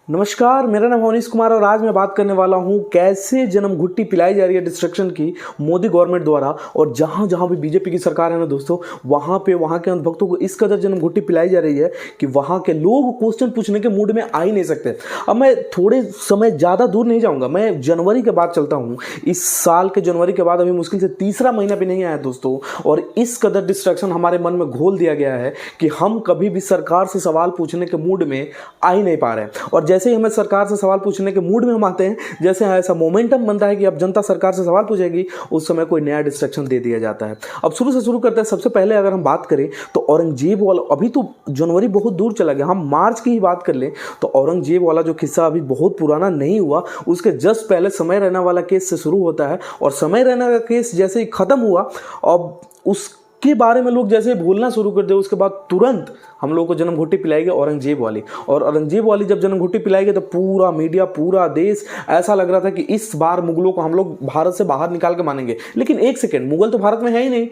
नमस्कार, मेरा नाम अवनीश कुमार और आज मैं बात करने वाला हूं कैसे जन्म घुट्टी पिलाई जा रही है डिस्ट्रक्शन की मोदी गवर्नमेंट द्वारा। और जहां जहां भी बीजेपी की सरकार है ना दोस्तों, वहां पे वहां के अंधभक्तों को इस कदर जन्म घुट्टी पिलाई जा रही है कि वहां के लोग क्वेश्चन पूछने के मूड में आ ही नहीं सकते। अब मैं थोड़े समय ज़्यादा दूर नहीं जाऊँगा, मैं जनवरी के बाद चलता हूँ। इस साल के जनवरी के बाद अभी मुश्किल से तीसरा महीना भी नहीं आया दोस्तों, और इस कदर डिस्ट्रक्शन हमारे मन में घोल दिया गया है कि हम कभी भी सरकार से सवाल पूछने के मूड में आ ही नहीं पा रहे हैं। और जैसे ही हमें सरकार से सवाल पूछने के मूड में हम आते हैं, जैसे ऐसा मोमेंटम बनता है कि अब जनता सरकार से सवाल पूछेगी, उस समय कोई नया डिस्ट्रक्शन दे दिया जाता है। अब शुरू से शुरू करते हैं। सबसे पहले अगर हम बात करें तो औरंगजेब वाला, अभी तो जनवरी बहुत दूर चला गया, हम मार्च की ही बात कर लें तो औरंगजेब वाला जो किस्सा अभी बहुत पुराना नहीं हुआ, उसके जस्ट पहले समय रैना वाला केस से शुरू होता है। और समय रैना का केस जैसे ही खत्म हुआ, अब उसके बारे में लोग जैसे भूलना शुरू कर दे, उसके बाद तुरंत हम लोग को जन्म घुट्टी पिलाएगी औरंगजेब वाली। और औरंगजेब वाली जब जन्म घुट्टी पिलाएगी तो पूरा मीडिया, पूरा देश ऐसा लग रहा था कि इस बार मुगलों को हम लोग भारत से बाहर निकाल के मानेंगे। लेकिन एक सेकेंड, मुगल तो भारत में है ही नहीं,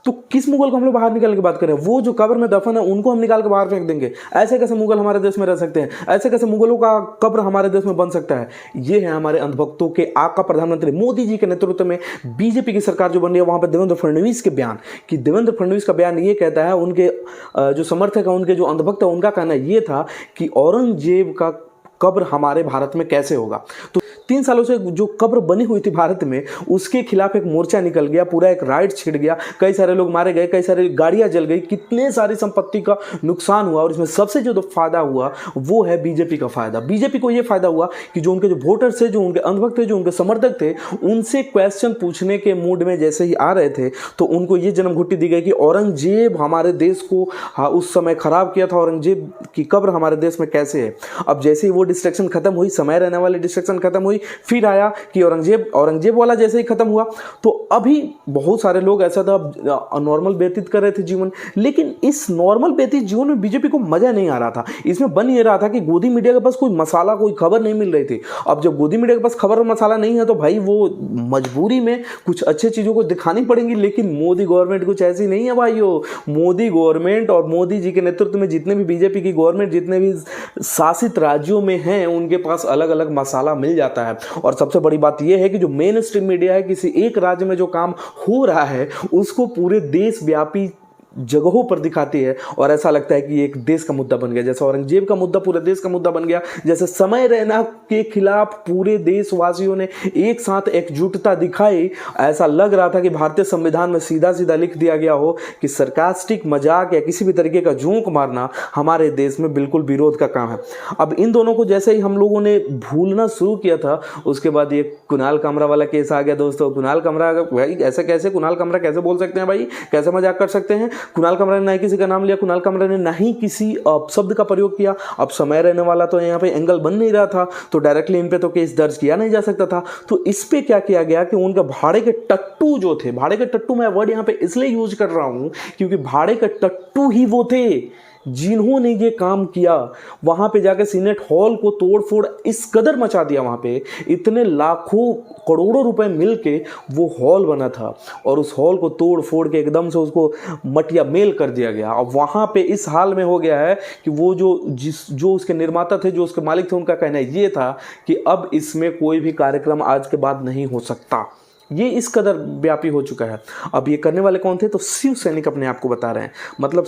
तो किस मुगल को हम लोग बाहर निकाल के बात करें? वो जो कब्र में दफन है उनको हम निकाल के बाहर फेंक देंगे? ऐसे कैसे मुगल हमारे देश में रह सकते हैं? ऐसे कैसे मुगलों का कब्र हमारे देश में बन सकता है? ये है हमारे अंधभक्तों के आका प्रधानमंत्री मोदी जी के नेतृत्व में बीजेपी की सरकार जो बन रही है। वहां पर देवेंद्र फडणवीस के बयान, कि देवेंद्र फडणवीस का बयान ये कहता है, उनके जो समर्थक है, उनके जो अंधभक्त है, उनका कहना ये था कि औरंगजेब का कब्र हमारे भारत में कैसे होगा। तो 3 सालों से जो कब्र बनी हुई थी भारत में, उसके खिलाफ एक मोर्चा निकल गया, पूरा एक राइट छिड़ गया, कई सारे लोग मारे गए, कई सारी गाड़ियां जल गई, कितने सारी संपत्ति का नुकसान हुआ। और इसमें सबसे जो फायदा हुआ वो है बीजेपी का फायदा। बीजेपी को यह फायदा हुआ कि जो उनके जो वोटर्स थे, जो उनके अंधभक्त थे, जो उनके समर्थक थे, उनसे क्वेश्चन पूछने के मूड में जैसे ही आ रहे थे तो उनको ये जन्म घुट्टी दी गई कि औरंगजेब हमारे देश को उस समय खराब किया था, औरंगजेब की कब्र हमारे देश में कैसे है। अब जैसे ही वो डिस्ट्रक्शन खत्म हुई, समय रहने वाली डिस्ट्रक्शन खत्म हुई, फिर आया कि औरंगजेब वाला जैसे ही खत्म हुआ तो अभी बहुत सारे लोग ऐसा था नॉर्मल व्यतीत कर रहे थे जीवन। लेकिन इस नॉर्मल व्यतीत जीवन में बीजेपी को मजा नहीं आ रहा था। इसमें बन ये रहा था कि गोदी मीडिया के पास कोई मसाला, कोई खबर नहीं मिल रही थी। अब जब गोदी मीडिया के पास खबर और मसाला नहीं है तो भाई वो मजबूरी में कुछ अच्छी चीजों को दिखानी पड़ेंगी। लेकिन मोदी गवर्नमेंट कुछ ऐसी नहीं है भाइयों। मोदी गवर्नमेंट और मोदी जी के नेतृत्व में जितने भी बीजेपी की गवर्नमेंट जितने भी शासित राज्यों में हैं, उनके पास अलग अलग मसाला मिल जाता है। और सबसे बड़ी बात यह है कि जो मेन स्ट्रीम मीडिया है, किसी एक राज्य में जो काम हो रहा है उसको पूरे देशव्यापी जगहों पर दिखाती है और ऐसा लगता है कि ये एक देश का मुद्दा बन गया। जैसे औरंगजेब का मुद्दा पूरे देश का मुद्दा बन गया, जैसे समय रैना के खिलाफ पूरे देशवासियों ने एक साथ एकजुटता दिखाई। ऐसा लग रहा था कि भारतीय संविधान में सीधा सीधा लिख दिया गया हो कि सरकास्टिक मजाक या किसी भी तरीके का जोक मारना हमारे देश में बिल्कुल विरोध का काम है। अब इन दोनों को जैसे ही हम लोगों ने भूलना शुरू किया था, उसके बाद ये कुणाल कामरा वाला केस आ गया दोस्तों। कुणाल कामरा भाई ऐसे कैसे, कुणाल कामरा कैसे बोल सकते हैं भाई, कैसे मजाक कर सकते हैं? कुणाल कामरा ने ना ही किसी का नाम लिया, कुणाल कामरा ने ना ही किसी शब्द का प्रयोग किया। अब समय रहने वाला तो यहाँ पे एंगल बन नहीं रहा था, तो डायरेक्टली इन पे तो केस दर्ज किया नहीं जा सकता था। तो इस पे क्या किया गया कि उनके भाड़े के टट्टू जो थे, भाड़े के टट्टू मैं वर्ड यहाँ पे इसलिए यूज कर रहा हूं क्योंकि भाड़े के टट्टू ही वो थे जिन्होंने ये काम किया। वहां पे जाके सीनेट हॉल को तोड़ फोड़ इस कदर मचा दिया, वहां पे इतने लाखों करोड़ों रुपए मिलके वो हॉल बना था और उस हॉल को तोड़ फोड़ के एकदम से उसको मटिया मेल कर दिया गया। अब वहां पे इस हाल में हो गया है कि वो जो उसके निर्माता थे, जो उसके मालिक थे, उनका कहना ये था कि अब इसमें कोई भी कार्यक्रम आज के बाद नहीं हो सकता। ये इस कदर व्यापी हो चुका है। अब ये करने वाले कौन थे? तो शिव सैनिक अपने आप को बता रहे हैं। मतलब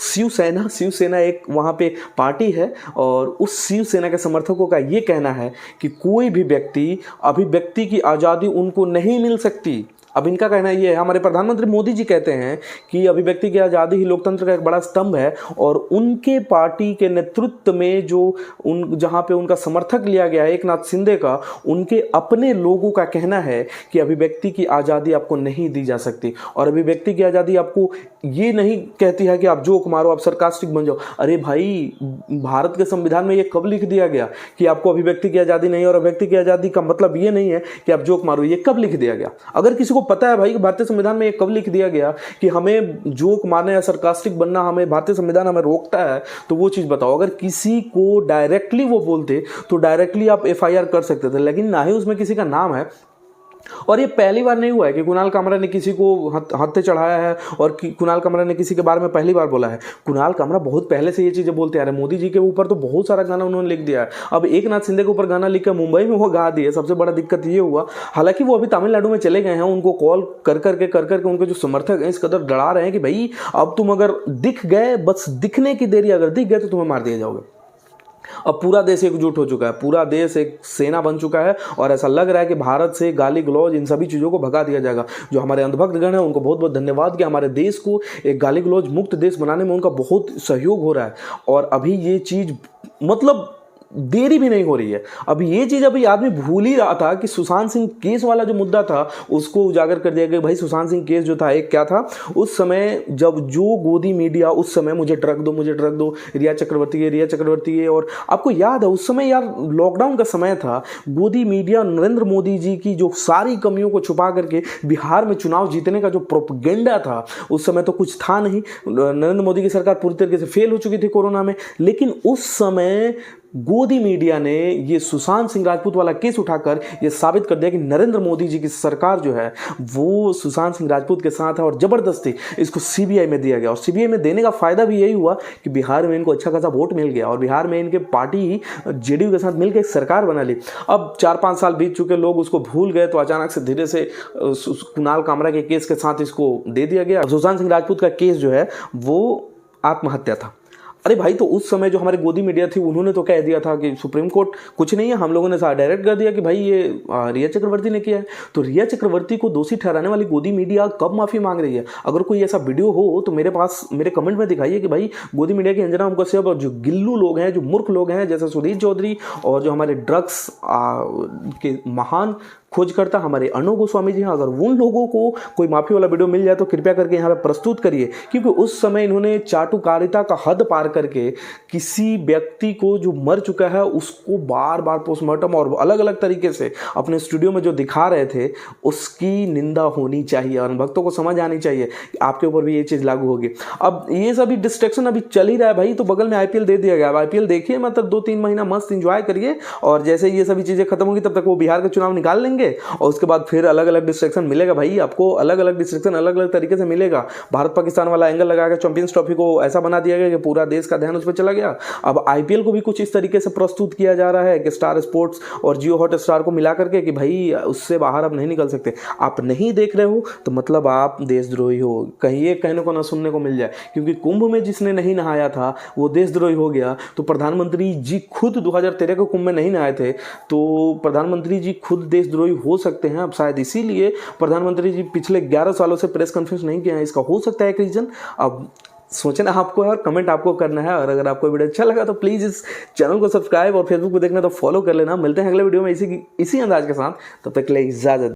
शिवसेना एक वहाँ पे पार्टी है और उस शिवसेना के समर्थकों का ये कहना है कि कोई भी व्यक्ति, अभिव्यक्ति की आज़ादी उनको नहीं मिल सकती। अब इनका कहना ये है, हमारे प्रधानमंत्री मोदी जी कहते हैं कि अभिव्यक्ति की आज़ादी ही लोकतंत्र का एक बड़ा स्तंभ है। और उनके पार्टी के नेतृत्व में जहाँ पे उनका समर्थक लिया गया है, एकनाथ शिंदे का, उनके अपने लोगों का कहना है कि अभिव्यक्ति की आज़ादी आपको नहीं दी जा सकती। और अभिव्यक्ति की आज़ादी आपको ये नहीं कहती है कि आप जोक मारो, आप सरकास्टिक बन जाओ। अरे भाई, भारत के संविधान में ये कब लिख दिया गया कि आपको अभिव्यक्ति की आज़ादी नहीं? और अभिव्यक्ति की आज़ादी का मतलब ये नहीं है कि आप जोक मारो। ये कब लिख दिया गया? अगर किसी को पता है भाई कि भारतीय संविधान में ये कब लिख दिया गया कि हमें जोक मारने या सरकास्टिक बनना हमें भारतीय संविधान हमें रोकता है, तो वो चीज बताओ। अगर किसी को डायरेक्टली वो बोलते तो डायरेक्टली आप एफआईआर कर सकते थे, लेकिन ना ही उसमें किसी का नाम है। और ये पहली बार नहीं हुआ है कि कुणाल कामरा ने किसी को हत्थे चढ़ाया है और कुणाल कामरा ने किसी के बारे में पहली बार बोला है। कुणाल कामरा बहुत पहले से ये चीज़ें बोलते आ रहे हैं। मोदी जी के ऊपर तो बहुत सारा गाना उन्होंने लिख दिया है। अब एक नाथ शिंदे के ऊपर गाना लिख कर मुंबई में वो गा दिए। सबसे बड़ा दिक्कत ये हुआ, हालांकि वो अभी तमिलनाडु में चले गए हैं, उनको कॉल कर करके उनके जो समर्थक हैं इस कदर डरा रहे हैं कि भाई अब तुम अगर दिख गए, बस दिखने की देरी, अगर दिख गए तो तुम्हें मार दिया जाओगे। अब पूरा देश एकजुट हो चुका है, पूरा देश एक सेना बन चुका है और ऐसा लग रहा है कि भारत से गाली गलौज इन सभी चीज़ों को भगा दिया जाएगा। जो हमारे अंधभक्तगण हैं उनको बहुत बहुत धन्यवाद कि हमारे देश को एक गाली गलौज मुक्त देश बनाने में उनका बहुत सहयोग हो रहा है। और अभी ये चीज़ मतलब देरी भी नहीं हो रही है। अभी ये चीज़ अभी आदमी भूल ही रहा था कि सुशांत सिंह केस वाला जो मुद्दा था उसको उजागर कर दिया गया। भाई सुशांत सिंह केस जो था एक क्या था, उस समय जब जो गोदी मीडिया उस समय मुझे ड्रग दो, रिया चक्रवर्ती है। और आपको याद है उस समय यार लॉकडाउन का समय था, गोदी मीडिया नरेंद्र मोदी जी की जो सारी कमियों को छुपा करके बिहार में चुनाव जीतने का जो प्रोपेगेंडा था, उस समय तो कुछ था नहीं। नरेंद्र मोदी की सरकार पूरी तरीके से फेल हो चुकी थी कोरोना में, लेकिन उस समय गोदी मीडिया ने ये सुशांत सिंह राजपूत वाला केस उठाकर ये साबित कर दिया कि नरेंद्र मोदी जी की सरकार जो है वो सुशांत सिंह राजपूत के साथ है और ज़बरदस्ती इसको सीबीआई में दिया गया। और सीबीआई में देने का फ़ायदा भी यही हुआ कि बिहार में इनको अच्छा खासा वोट मिल गया और बिहार में इनके पार्टी जेडीयू के साथ मिलकर एक सरकार बना ली। अब 4-5 साल बीत चुके, लोग उसको भूल गए, तो अचानक से धीरे से कुणाल कामरा के केस के साथ इसको दे दिया गया। सुशांत सिंह राजपूत का केस जो है वो आत्महत्या था। अरे भाई, तो उस समय जो हमारी गोदी मीडिया थी उन्होंने तो कह दिया था कि सुप्रीम कोर्ट कुछ नहीं है, हम लोगों ने डायरेक्ट कर दिया कि भाई ये रिया चक्रवर्ती ने किया है। तो रिया चक्रवर्ती को दोषी ठहराने वाली गोदी मीडिया कब माफ़ी मांग रही है? अगर कोई ऐसा वीडियो हो तो मेरे पास मेरे कमेंट में दिखाइए कि भाई गोदी मीडिया की अंजना ओम कश्यप और जो गिल्लू लोग हैं, जो मूर्ख लोग हैं जैसे सुधीर चौधरी और जो हमारे ड्रग्स के महान खोजकर्ता हमारे अर्णव गोस्वामी जी हैं, अगर उन लोगों को कोई माफी वाला वीडियो मिल जाए तो कृपया करके यहाँ पे प्रस्तुत करिए। क्योंकि उस समय इन्होंने चाटुकारिता का हद पार करके किसी व्यक्ति को जो मर चुका है उसको बार बार पोस्टमार्टम और अलग अलग तरीके से अपने स्टूडियो में जो दिखा रहे थे उसकी निंदा होनी चाहिए और भक्तों को समझ आनी चाहिए कि आपके ऊपर भी ये चीज़ लागू होगी। अब ये सभी डिस्ट्रैक्शन अभी चल ही रहा है भाई, तो बगल में आईपीएल दे दिया गया। अब आईपीएल देखिए, मतलब 2-3 महीना मस्त इंजॉय करिए और जैसे ये सभी चीज़ें खत्म होगी तब तक वो बिहार का चुनाव निकाल लेंगे और उसके बाद फिर अलग अलग डिस्ट्रैक्शन मिलेगा भाई आपको, अलग अलग डिस्ट्रैक्शन अलग अलग तरीके से मिलेगा। भारत पाकिस्तान वाला एंगल लगा के चैंपियंस ट्रॉफी को ऐसा बना दिया गया कि पूरा देश का ध्यान उस पर चला गया। अब आईपीएल को भी कुछ इस तरीके से प्रस्तुत किया जा रहा है कि स्टार स्पोर्ट्स और जियो हॉट स्टार को मिला करके कि भाई उससे बाहर आप नहीं निकल सकते। आप नहीं देख रहे हो तो मतलब आप देशद्रोही हो, कहीं ये कहने को ना सुनने को मिल जाए। क्योंकि कुंभ में जिसने नहीं नहाया था वो देशद्रोही हो गया, तो प्रधानमंत्री जी खुद 2013 के कुंभ में नहीं नहाए थे, तो प्रधानमंत्री जी खुद देशद्रोही हो सकते हैं। अब शायद इसीलिए प्रधानमंत्री जी पिछले 11 सालों से प्रेस कॉन्फ्रेंस नहीं किया है, इसका हो सकता है एक रीजन। अब सोचना आपको है और कमेंट आपको करना है। और अगर आपको वीडियो अच्छा लगा तो प्लीज़ इस चैनल को सब्सक्राइब और फेसबुक पे देखना तो फॉलो कर लेना। मिलते हैं अगले वीडियो में इसी अंदाज के साथ, तब तक के लिए इजाज़त।